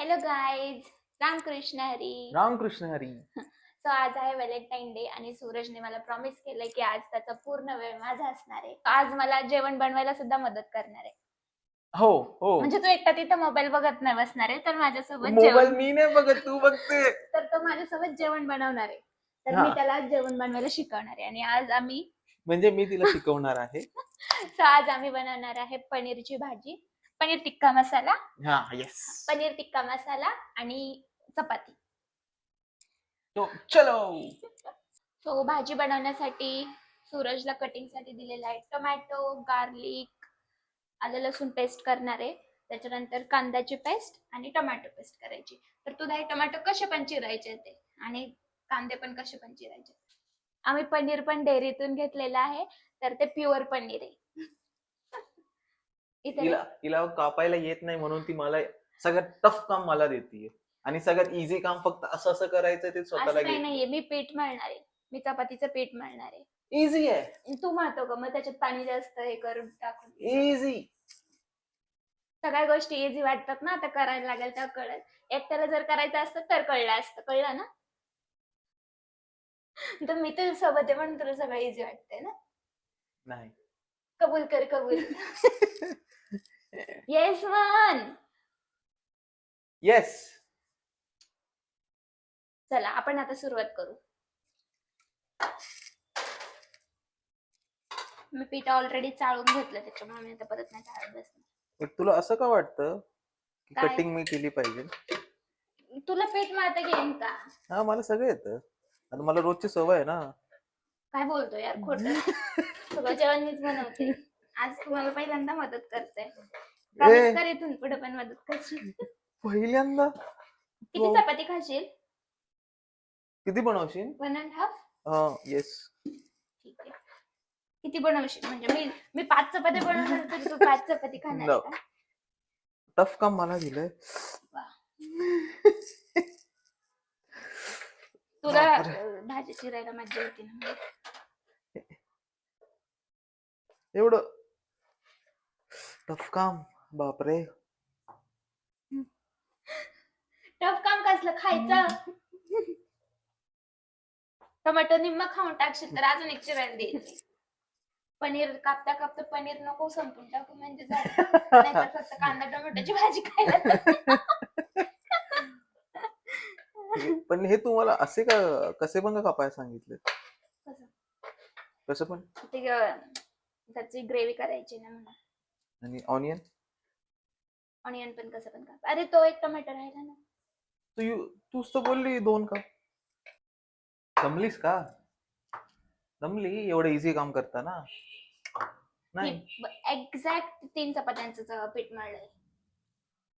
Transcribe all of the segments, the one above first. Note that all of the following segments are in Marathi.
Hello guys, Ramkrishna Hari. Ramkrishna Hari. So आज आहे व्हॅलेंटाईन डे आणि सूरजने मला प्रॉमिस केलंय की आज त्याचा पूर्ण वेळ माझा असणार आहे. आज मला जेवण बनवायला सुद्धा मदत करणार आहे. हो हो. म्हणजे तू एकटा तिथं मोबाईल बघत नाही बसणार आहे, तर माझ्यासोबत मोबाईल जेवण मी नाही बघत, तू बघते. तर तो माझ्यासोबत जेवण बनवणार आहे. तर हा. मी त्याला जेवण बनवायला शिकवणार आहे आणि आज आम्ही म्हणजे मी तिला शिकवणार आहे. सो आज आम्ही बनवणार आहे पनीरची भाजी, पनीर टिक्का मसाला, हा येस. पनीर टिक्का मसाला आणि चपाती. तो चलो. सो भाजी बनवण्यासाठी सूरजला कटिंगसाठी दिलेला आहे टोमॅटो, गार्लिक, आलं लसूण पेस्ट करणार आहे. त्याच्यानंतर कांद्याची पेस्ट आणि टोमॅटो पेस्ट करायची. तर तुला हे टोमॅटो कसे पण चिरायचे ते आणि कांदे पण कसे पण चिरायचे. आम्ही पनीर पण डेअरीतून घेतलेलं आहे, तर ते प्युअर पनीर आहे. तिला कापायला येत नाही म्हणून ती मला सगळ्यात टफ काम मला देते आणि सगळ्यात इझी काम फक्त असं असं करायचं ते स्वतःला असं काही नाहीये, मी पीठ मळणार आहे. मी चपातीचं पीठ मळणार आहे. इझी आहे. तू मळतो का? मग त्याच्यात पाणी जास्त हे करून टाकून. इझी. सगळ्या गोष्टी इझी वाटतात ना, आता करायला लागेल तर कळेल. एकट्याला जर करायचं असतं तर कळलं असतं. कळलं ना? तर मी तुझ्या सोबत आहे म्हणून तुला सगळं इझी वाटतंय ना? नाही. कबूल कर, कबूल. येस म्हण. येस. चला आपण आता सुरुवात करू. मी पीठ ऑलरेडी चाळून घेतलं, त्याच्यामुळे मी आता परत नाही चाळत बसणार. तुला असं का वाटतं की काय? कटिंग मी केली पाहिजे? तुला पीठ मळता घेईन का? हा, मला सगळं येतं. आता मला रोजची सवय आहे ना. काय बोलतो यार, खोटं. सगळं जेवण मीच बनवते. आज तुम्हाला पहिल्यांदा मदत करते. प्रॉमिस कर इथून पुढे पण मदत करशील. पहिल्यांदा? किती चपाती खाशील? किती बनवशील? 1.5. हा येस. ठीक आहे. किती बनवशील? म्हणजे मी 5 चपात्या बनवणार तर तू 5 चपाती खाणार आहे का? टफ काम मला दिलंय. तुला भाजी चिरायला मज्जा येते ना. एवढं टफ काम, बापरे. टफ काम कसलं खायचं? टोमॅटो निम्मा खाऊन टाकशील तर अजून एक चिरायला देईल. पनीर कापता कापता पनीर नको संपून टाकू म्हणजे झालं. नाहीतर फक्त कांदा टोमॅटोची भाजी खायला. पण हे तुम्हाला असे का कसे पण का कापायला सांगितले? कसं पण? त्याची ग्रेव्ही करायची ना मला. आणि ऑनियन? ऑनियन पण कसं पण काप. अरे तो एक टोमॅटो राहिला ना. तूच तर बोलली 2 का? जमलीस का? जमली? एवढं इझी काम करता ना? नाही. एक्झॅक्ट 3 चपात्यांचं पीठ मळलंय.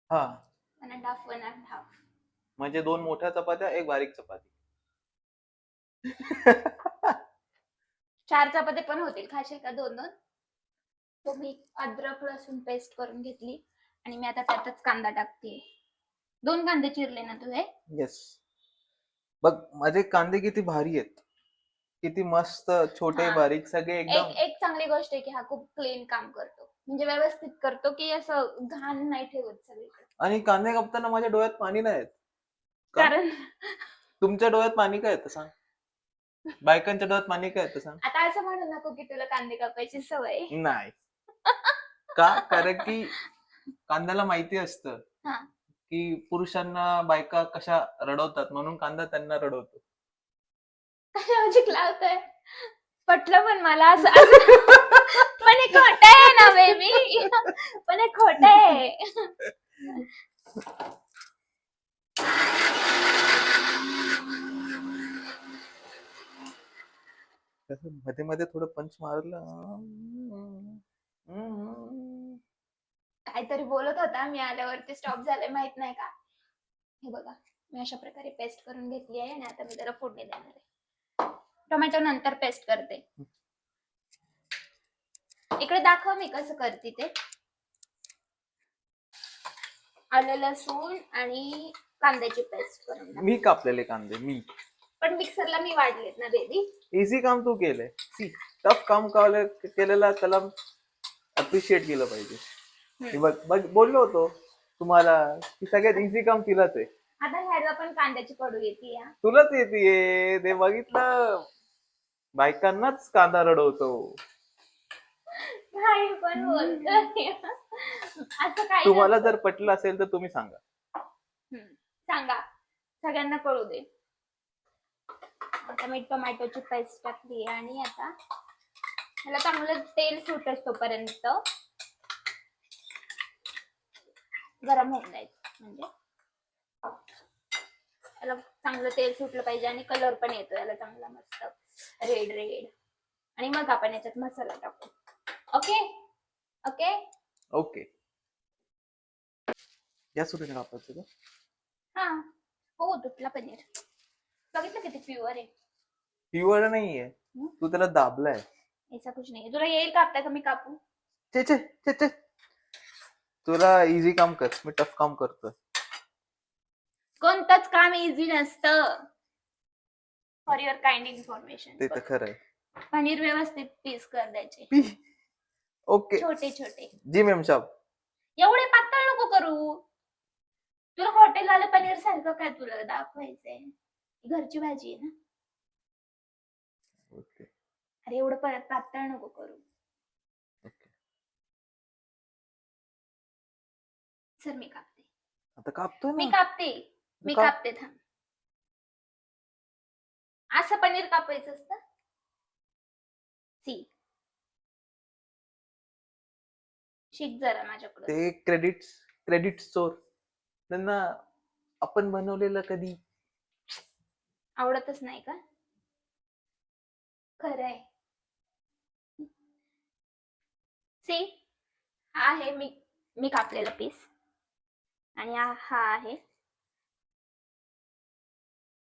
हा. 1.5. म्हणजे 2 मोठ्या चपात्या, 1 बारीक चपाती. 4 चपात्या पण होतील. खाशील का 2-2? तो मी अद्रक लसूण पेस्ट करून घेतली आणि मी आता त्यातच कांदा टाकते. 2 कांदे चिरले ना तू हे? येस. बघ माझे कांदे किती भारी आहेत. किती मस्त छोटे बारीक सगळे एकदम. एक चांगली गोष्ट आहे की हा खूप क्लीन काम करतो. म्हणजे व्यवस्थित करतो की असं घाण नाही ठेवत सगळीकडे. आणि कांदे कापताना माझ्या डोळ्यात पाणी नाही येत. कारण तुमच्या डोळ्यात पाणी काय येतं सांग? बायकांच्या डोळ्यात पाणी काय येतं सांग? आता असं म्हणू नको की तुला कांदे कापायची सवय. नाही. का? कारण की कांद्याला माहिती असतं की पुरुषांना बायका कशा रडवतात, म्हणून कांदा त्यांना रडवतो. काय लॉजिक लावतोय? पटलं पण मला असं. पण हे खोटं आहे ना बेबी. पण हे खोटं आहे. मध्ये मध्ये थोडं पंच मारलं. काहीतरी बोलत होता, मी आल्यावरती स्टॉप झाले, माहित नाही का? हे बघा, मी अशा प्रकारे पेस्ट करून घेतली आहे आणि आता मी त्याला फोडणी देणार आहे. टोमॅटो नंतर पेस्ट करते. इकडे दाखव मी कसं करते ते. आलं लसूण आणि कांद्याची पेस्ट करून. मी कापलेले कांदे मी. पण मिक्सरला मी वाढलेत ना बेबी. इझी काम तू केलंय. टफ काम केलेला त्याला अप्रिशिएट केलं पाहिजे. बघ बोललो होतो तुम्हाला की सगळ्यात इझी काम तिलाच आहे. आता ह्याला पण कांद्याची कडू येते. तुलाच येते ते बघितलं. बायकांनाच कांदा रडवतो. काही पण बोलतोय. असं काही तुम्हाला नसतं. जर पटलं असेल तर तुम्ही सांगा. सांगा, सगळ्यांना कळू दे. आता मी टोमॅटोची पेस्ट टाकली आणि आता ह्याला चांगलं तेल सुटेस तोपर्यंत गरम होऊन द्यायचं. म्हणजे याला चांगलं तेल सुटलं पाहिजे आणि कलर पण येतो याला चांगला मस्त रेड रेड. आणि मग आपण याच्यात मसाला टाकू. Okay okay okay. या सुटीने कापायचं का? हा हो, तुटला पनीर. बघितलं किती प्युअर आहे. प्युअर नाहीये, तू त्याला दाबलाय. ऐसा कुछ नाही. तुला येईल कापता का मी कापू? चे चे चे चे. तुला इझी काम कर, मी टफ काम करतोय. कोणतंच काम इझी नसतं. For your kind information. ते तर खरं आहे. पनीर व्यवस्थित पीस कर द्यायचे, ओके. छोटे छोटे. जी मॅम साहब. एवढे पातळ नको करू. तुला हॉटेल वाले पनीर सारखं काय तुला दाखवायचंय? घरची भाजी आहे ना. ओके. अरे एवढं परत पातळ नको करू. ओके. सर मी कापते. आता कापतोय मी ना. कापते. मी काप. कापते थांब. असं पनीर कापायचं असतं. सी शिक जरा माझ्याकडून. ते क्रेडिट चोर. त्यांना आपण बनवलेलं कधी आवडतच नाही का? खरंय. सी हा आहे मी कापलेला पीस आणि हा आहे.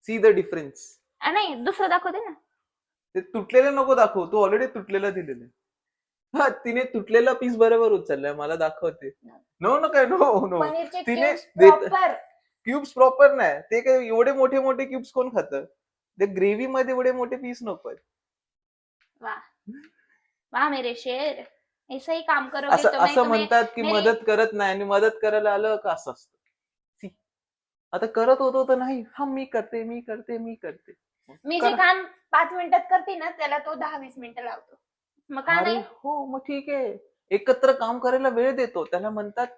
See the difference. नाही दुसरं दाखवते ना. ते तुटलेलं नको दाखव, तू ऑलरेडी तुटलेलं दिलेलं. हा, तिने तुटलेला पीस बरोबर उचललाय, मला दाखवते. नो नो काय नो नो. पनीरचे तिने क्यूब्स प्रॉपर. क्यूब्स प्रॉपर नाही, ते काय एवढे मोठे मोठे क्यूब्स कोण खातं? ते ग्रेव्ही मध्ये एवढे मोठे पीस नको. वाह वाह मेरे शेर. ऐसा ही काम करोगे असं तो मैं असं तुम्हें म्हणतात की मेरी मदत करत नाही आणि मदत करायला आलं का असं असतं. See, आता करत होतो तर नाही, हा मी करते मी करते मी करते. मी जे काम 5 मिनिटात करते ना त्याला तो 10-20 मिनिटं लावतो. मग का अरे नाही? हो, मग ठीक आहे. एकत्र काम करायला वेळ देतो, त्याला म्हणतात मग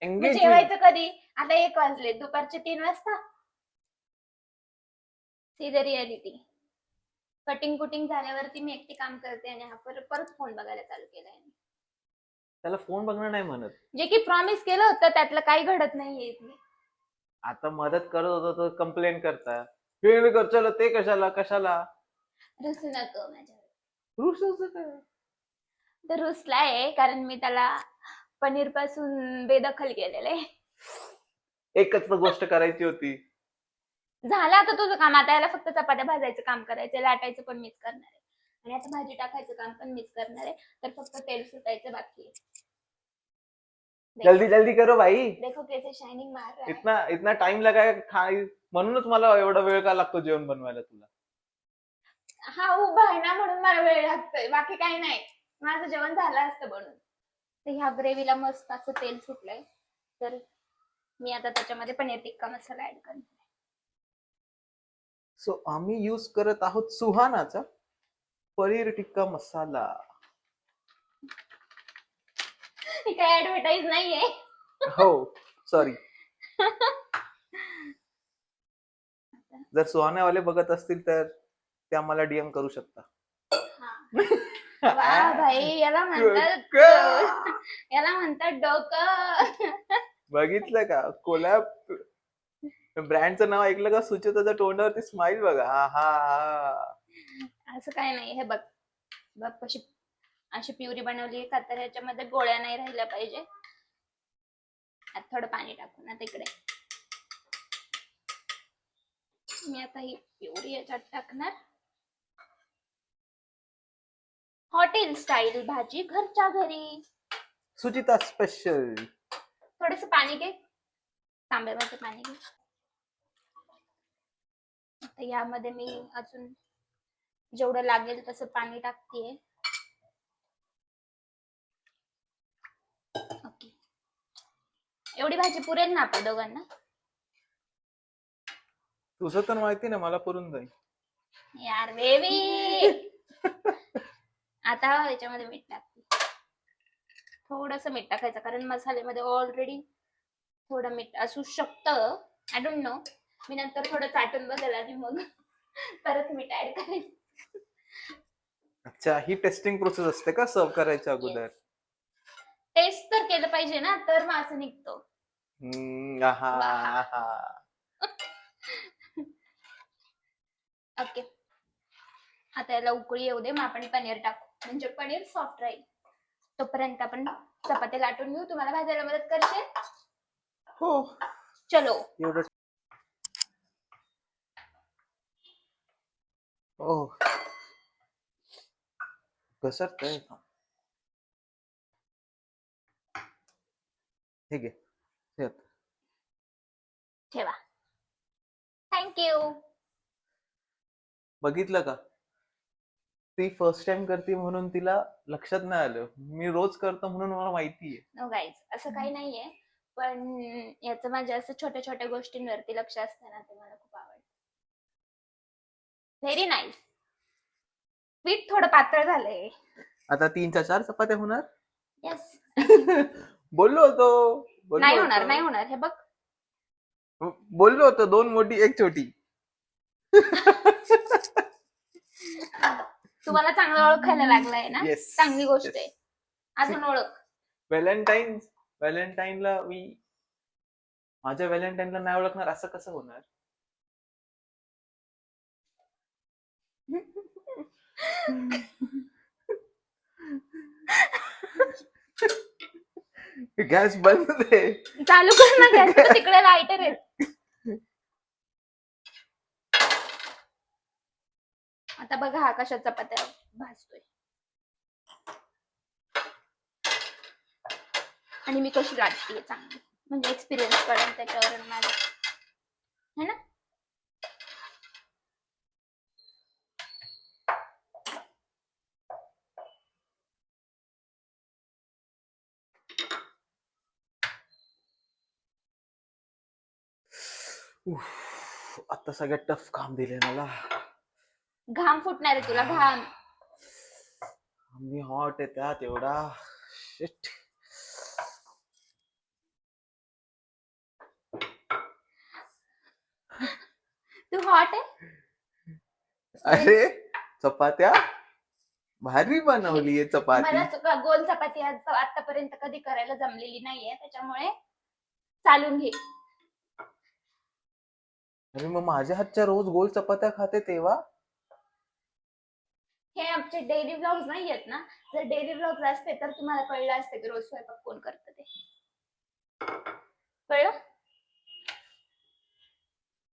एंगेजमेंट. जेवायचं कधी? आता 1 वाजले, दुपारचे 3 वाजता. See the reality. कटिंग कुटिंग झाल्यावरती मी एकटी काम करते आणि हा परत फोन बघायला चालू केलाय. त्याला फोन बघणं नाही म्हणत. जे की प्रॉमिस केलं होतं त्यातलं काही घडत नाहीये इथे. आता मदत करत होतो तर कंप्लेंट करता, हे करचलं ते कशाला कशाला. रुसू नको माझ्यावर. रुसायचं काय? तर रुसलाय कारण मी त्याला पनीर पासून बेदखल केलेलं आहे. एकच तर गोष्ट करायची होती. झालं आता तुझं काम. आता याला फक्त चपात्या भाजायचं काम करायचं, लाटायचं पण मीच करणार आहे आणि आता भाजी टाकायचं काम पण मीच करणार आहे. तर फक्त तेल सुटायचं बाकी आहे. जल्दी जल्दी करो भाई. देखो कैसे शाइनिंग मार रहा है. इतना इतना टाइम लगाय म्हणूनच मला एवढा वेळ का लागतो जेवण बनवायला तुला? हा उभा आहे ना म्हणून मला वेळ लागतोय, बाकी काही नाही. माझं जेवण झालं असतं बनून. तर ह्या ग्रेव्हीला मस्त असं तेल सुटलंय. तर मी आता त्याच्यामध्ये पनीर टिक्का मसाला ऍड करते. सो आम्ही यूज करत आहोत सुहानाचा पनीर टिक्का मसाला. ही काय ऍडव्हर्टाईज नाहीये. हो सॉरी. जर सुहानावाले बघत असतील तर ते आम्हाला डीएम करू शकता. वा भाई, याला म्हणतात डोकं. बघितलं का कोलॅब? ब्रँडचं नाव ऐकलं का? सुचेताच्या तोंडावरती स्माइल बघा. हा हा. असं काय नाही. हे बघ बघ कशी अशी प्युरी बनवली का, तर ह्याच्यामध्ये गोळ्या नाही राहिल्या पाहिजे. आता थोडं पाणी टाकून आता इकडे मी आता ही प्युरी याच्यात टाकणार. हॉटेल स्टाईल भाजी घरच्या घरी. सुचिता स्पेशल. थोडस पाणी घे, तांब्यामध्ये पाणी घे. आता यामध्ये मी अजून जेवढं लागेल तसं पाणी टाकतेय. ओके. एवढी भाजी पुरेल ना आपल्या दोघांना? तुझं तर माहिती ना, मला पुरून जाईल. यार बेबी. आता याच्यामध्ये मीठ टाकते. थोडस मीठ टाकायचं कारण मसाल्यामध्ये ऑलरेडी थोडं मीठ असू शकतं. I don't know. मी नंतर थोडं चाटून बघेल आणि मग परत मीठ ऍड करेल. अच्छा, ही टेस्टिंग प्रोसेस असते का सर्व करायच्या अगोदर? टेस्ट तर केलं पाहिजे ना, तर मग असं निघतो. आहा, वाह. आहा. ओके, आता याला उकळी येऊ दे, मग आपण पनीर टाकू म्हणजे पनीर सॉफ्ट राहील. तोपर्यंत आपण चपाती लाटून घेऊ. तुम्हाला भाजायला मदत करशील? हो, चलो. एवढं. ओ, घसरतंय. ठीक आहे, ठेव. ठेवा. थँक्यू. बघितलं का, ती फर्स्ट टाइम करते म्हणून तिला लक्षात नाही आलं. मी रोज करतो म्हणून मला माहितीये. नो गाईज, असं काही नाहीये, पण याचं माझ्या असं छोट्या छोट्या गोष्टींवरती लक्ष असतं ना, ते मला खूप आवडतं. Very nice. पीठ थोडं पातळ झालंय. आता 3 4 चपात्या होणार. येस. बोललो होतो, नाही होणार, नाही होणार. हे बघ, बोललो होतो 2 मोठी 1 छोटी. तुम्हाला चांगलं ओळखायला लागलाय ना. Yes, चांगली गोष्ट yes. आहे. अजून ओळख. व्हॅलेंटाईनला मी माझ्या व्हॅलेंटाईनला नाही ओळखणार असं कसं होणार? गॅस बंद दे. चालू कर ना गॅस, तिकडे लाईटर आहे. आता बघा हा कशा चपात्या भाजतोय आणि मी कशी लाटतेय चांगली, म्हणजे एक्सपिरियन्स कळेल त्याच्यावरून माझा, है ना. आता सगळ्यात टफ काम दिले मला. घाम फुटणार आहे तुला, घाम. मी हॉट आहे त्यात एवढा. शिट. तू हॉट आहे. अरे चपात्या भारी बनवलीये चपाती. मला गोल चपाती आतापर्यंत कधी करायला जमलेली नाहीये, त्याच्यामुळे चालून घे. अरे मग माझ्या हातच्या रोज गोल चपात्या खाते तेव्हा? हे आमचे डेली व्लॉग्स नाही आहेत ना. जर डेली व्लॉग्स असते तर तुम्हाला कळलं असतं की रोज स्वयंपाक कोण करतं ते. कळलं?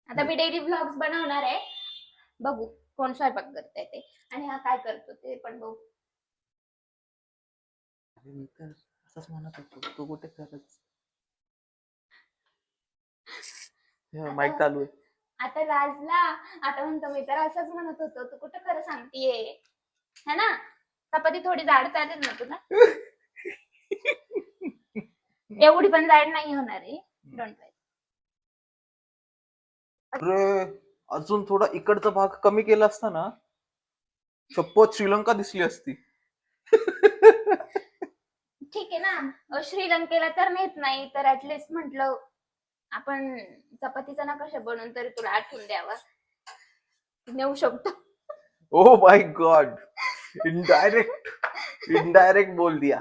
आता मी डेली व्लॉग्स बनवणार आहे, बघू कोण स्वयंपाक करतंय ते आणि हा काय करतो ते पण बघू. अरे मी तर असंच म्हणत होतो, तू कुठे खरंच. माईक चालू आहे. आता लाजला. आता म्हणतो मी तर असंच म्हणत होतो, तू कुठं खरं सांगतीये, है ना. चपाती थोडी जाड चालेल ना तुला? एवढी पण जाड नाही होणार आहे, डोंट वरी. अरे अजून थोडा इकडचा भाग कमी केला असता ना, शपथ श्रीलंका दिसली असती. ठीक आहे ना, श्रीलंकेला तर नेत नाही तर ऍटलिस्ट म्हंटल आपण चपातीचा नकाशा बनवून तरी तुला आठवून द्यावा, नेऊ शकतो. ओ माय गॉड, इनडायरेक्ट बोल दिया.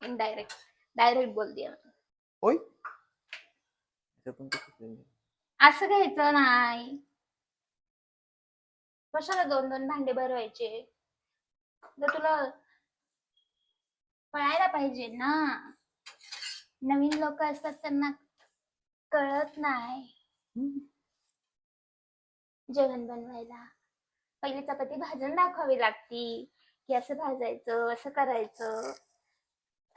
डायरेक्ट बोल दिया. होय, असं घ्यायचं नाही. कशाला 2 भांडे भरवायचे? जर तुला कळायला पाहिजे ना, नवीन लोक असतात त्यांना कळत नाही जेवण बनवायला. पहिली चपाती भाजून दाखवावी लागती की असं भाजायचं, असं करायचं,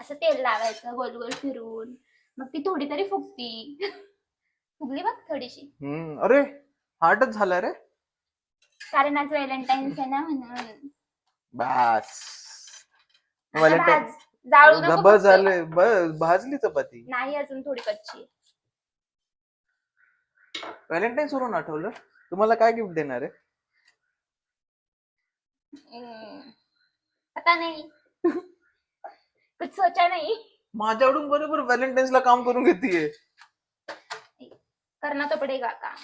असं तेल लावायचं गोल गोल फिरून, मग ती थोडी तरी फुगती. फुगली बघ थोडीशी. अरे हार्टच झाला रे. कारण आज व्हॅलेंटाईन्स आहे ना म्हणून. बस आता भाज जाळू नको बस फक्त. झाले, बस भाजली चपाती. नाही अजून थोडी कच्ची आहे. व्हॅलेंटाईन वरून आठवलं, तुम्हाला काय गिफ्ट देणार आहे? पता नहीं. कुछ सोचा नहीं. माझ्याकडून बरोबर व्हॅलेंटाईन्सला काम करून घेतीये. करना तो पडेगा काम.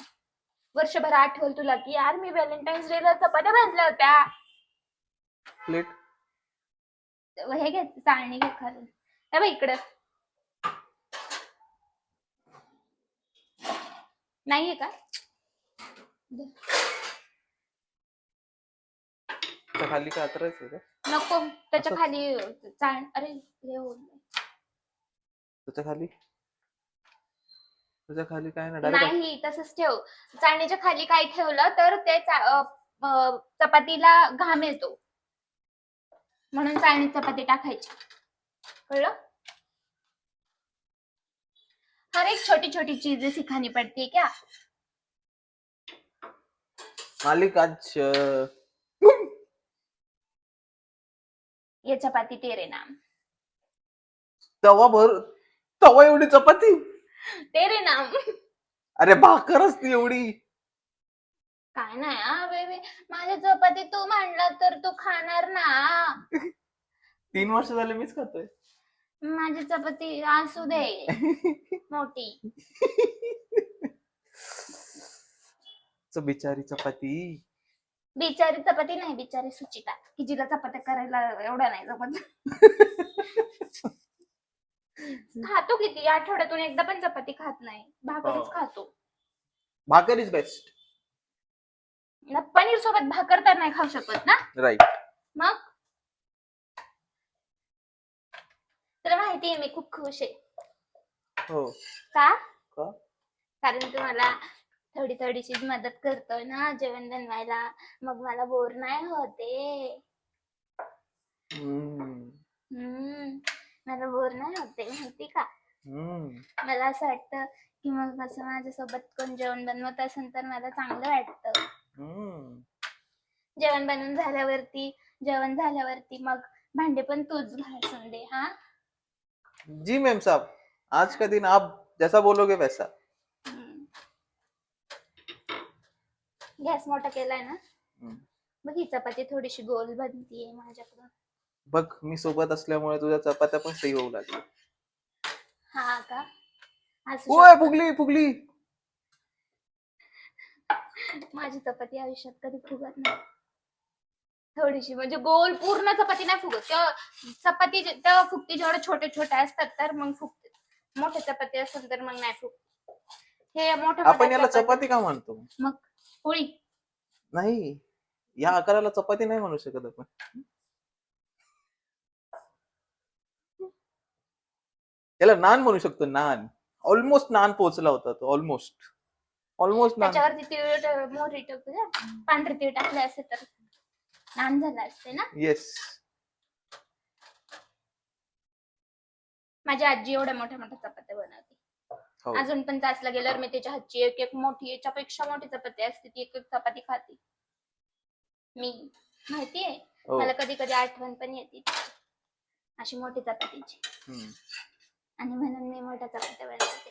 वर्षभर आठवल तुला की यार मी व्हॅलेंटाईन्स डे ला चपात्या भाजल्या होत्या. प्लेट हे घे, चाळणी घे खाली. हे बघ इकडं. नाहीये का? खाली काय अतरायचं का? नको, त्याच्या असं? खाली अरे हे होत त्याच्या खाली काय ना डायरेक्ट. नाही, तसंच ठेव. चाळणीच्या खाली काय ठेवलं तर ते चपातीला घाम येतो, म्हणून चाळणीत चपाती टाकायची. कळलं? हर एक छोटी छोटी चीजें सिखानी पड़ती है क्या? मालिक आज ये चपाती तेरे नाम. तवा एवढी चपाती? तेरे नाम. अरे भाकर असती एवढी. काय नाही हा बेबी, माझी चपाती तू म्हणलं तर तू खाणार ना. 3 वर्ष झाले मीच खातोय. माझी चपाती असू दे मोठी. बिचारी चपाती. बिचारी चपाती नाही, बिचारी सुचिता, की जिला चपात्या करायला एवढा नाही जमत. खातो किती, आठवड्यातून एकदा पण चपाती खात नाही, भाकरीच खातो. भाकर इज बेस्ट. पनीर सोबत भाकर तर नाही खाऊ शकत ना. राईट. मग तुला माहितीये मी खूप खुश आहे. हो का? का? कारण तू मला थोडी थोडीशी मदत करतोय ना जेवण बनवायला, मग मला बोर नाही होते. मला बोर नाही होते, माहिती का? मला असं वाटतं की मग असं माझ्यासोबत कोण जेवण बनवत असेल तर मला चांगलं वाटतं. जेवण जेवण झाल्यावरती मग भांडे पण तूच घासून दे. हा जी मैम साहब, आज का दिन आप जैसा बोलोगे वैसा. गॅस मोठा केलाय ना. बघ ही चपाती थोडीशी गोल बनतीये माझ्याकडून. बघ मी सोबत असल्यामुळे तुझ्या चपात्या पण सही होऊ लागल्या. हा का? ओय फुगली. माझी चपाती आयुष्यात कधी फुगत नाही. थोडीशी म्हणजे गोल पूर्ण चपाती नाही फुगत. चपाती तेव्हा फुगते जेवढे छोटे छोटे असतात तर मग फुगते. मोठे चपाती असेल तर मग नाही फुगत. हे मोठ्या आपण याला चपाती का म्हणतो? मग पोळी नाही, या आकाराला चपाती नाही म्हणू शकत आपण. याला नान म्हणू शकतो. नान. ऑलमोस्ट नान पोहोचला होता तो. ऑलमोस्ट नान. त्याच्यावरती मोहरी टाकू, पांढरी तीळ टाकले असते तर नान झाला असते ना. येस. माझी आजी एवढ्या मोठ्या मोठ्या चपात्या बनवते. अजून पण तासला गेल्यावर मी त्याच्या हातची एक मोठी, याच्यापेक्षा मोठी चपाती असते ती एक चपाती खाते मी. माहितीये मला कधी कधी आठवण पण येते अशी मोठी चपातीची. आणि म्हणून मी मोठ्या चपात्या बनवते.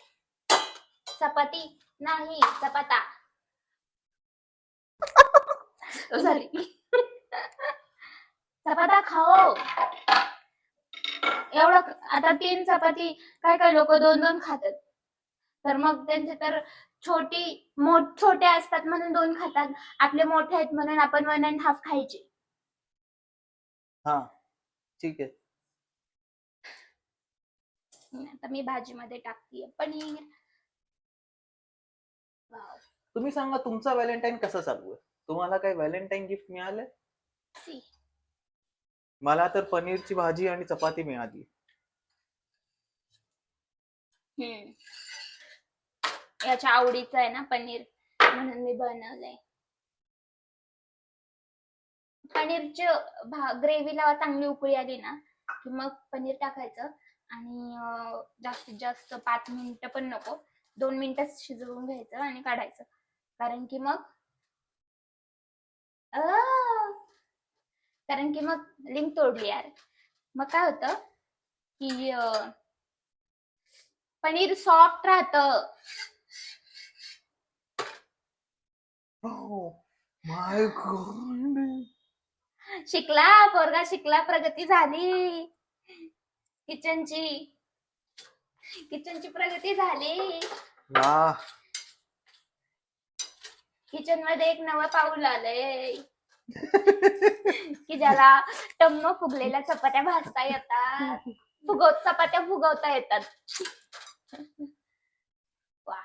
चपाती नाही चपाता. झाली. चपाता खाओ. एवढं आता 3 चपाती काय लोक 2-2 खातात. तर मग त्यांचे तर छोटे असतात म्हणून 2 खातात. आपले मोठे आहेत म्हणून आपण 1.5 खायचे. हा ठीक आहे. आता मी भाजीमध्ये टाकतीये पनीर. तुम्ही सांगा तुमचा व्हॅलेंटाईन कसा चालू आहे? तुम्हाला काही व्हॅलेंटाईन गिफ्ट मिळालंय? मला तर पनीरची भाजी आणि चपाती मिळाली. याच्या आवडीचं आहे ना पनीर, म्हणून मी बनवलंय. पनीरची ग्रेव्हीला चांगली उकळी आली ना की मग पनीर टाकायचं आणि जास्तीत जास्त 5 मिनिटं पण नको, 2 मिनिटं शिजवून घ्यायचं आणि काढायचं. कारण की मग लिंक तोडली यार. मग काय होतं की पनीर सॉफ्ट राहतं. माय गॉड. शिकला पोरगा शिकला, प्रगती झाली किचनची प्रगती झाली. वाह. किचन मध्ये एक नवं पाऊल आलंय की ज्याला टम्म फुगलेल्या चपात्या भाजता येतात, चपात्या फुगवता येतात. वा.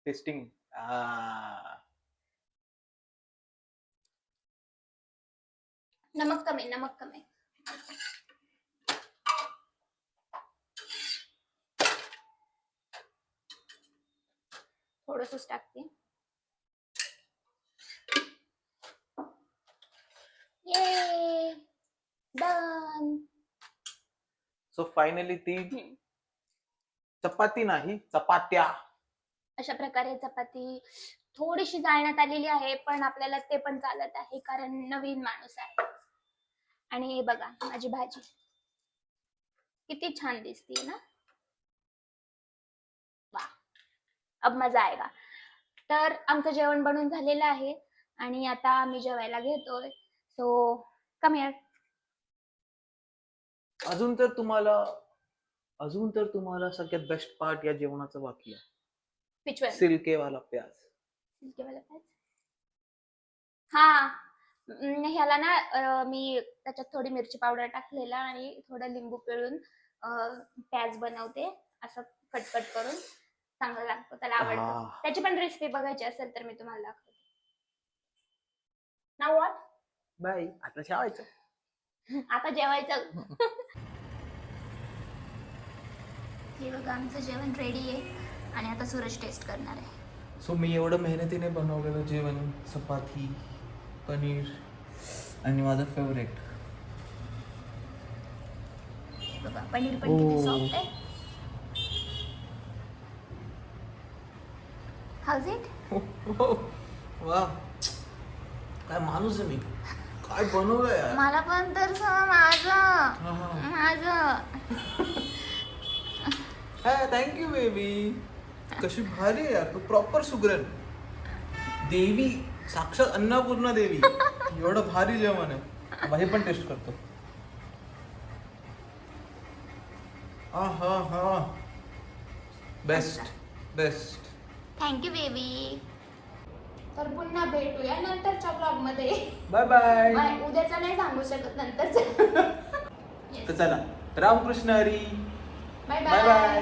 टेस्टिंग. नमक कमी. थोडंसंच टाकते. ये डन. सो फायनली ती चपाती नाही, चपात्या. अशा प्रकारे चपाती थोडीशी जाळण्यात आलेली आहे, पण आपल्याला ते पण चालत आहे कारण नवीन माणूस आहे. आणि हे बघा माझी भाजी किती छान दिसते ना. वा, अब मजा आएगा. तर आमचं जेवण बनून झालेलं आहे आणि आता आम्ही जेवायला घेतोय. So come here. अजून तर तुम्हाला सगळ्यात बेस्ट पार्ट या जेवणाचा बाकी आहे. पिचवन सिल्केवाला प्याज. हा, ह्याला ना मी त्याच्यात थोडी मिरची पावडर टाकलेला आणि थोडं लिंबू पिळून प्याज बनवते असं कट करून. चांगलं लागतं, त्याला आवडतं. त्याची पण रेसिपी बघायची असेल तर मी तुम्हाला दाखवते. नाव व्हॉट? बाय. आता जेवायचं. आता जेवायचं. हे बघा आमचं जेवण रेडी आहे आणि आता सूरज टेस्ट करणार आहे. सो मी एवढं मेहनतीने बनवलेलं जेवण, चपाती, पनीर आणि माझं फेवरेट. बघा पनीर पण किती सॉफ्ट आहे. House it? वा, काय माणूस आहे मी. काय बनवलंय यार. मला पण तर माझं थँक्यू बेबी. कशी भारी आहे यार तू. प्रॉपर सुगरण देवी, साक्षात अन्नपूर्णा देवी. एवढं भारी जेवण आहे. हे पण टेस्ट करतो. हा बेस्ट. Thank you baby. तर पुन्हा भेटूया नंतरच्या ब्लॉग मध्ये. Bye bye. उद्याचा नाही सांगू शकत, नंतरचा. तर चला, Ramkrishna Hari. Bye bye bye.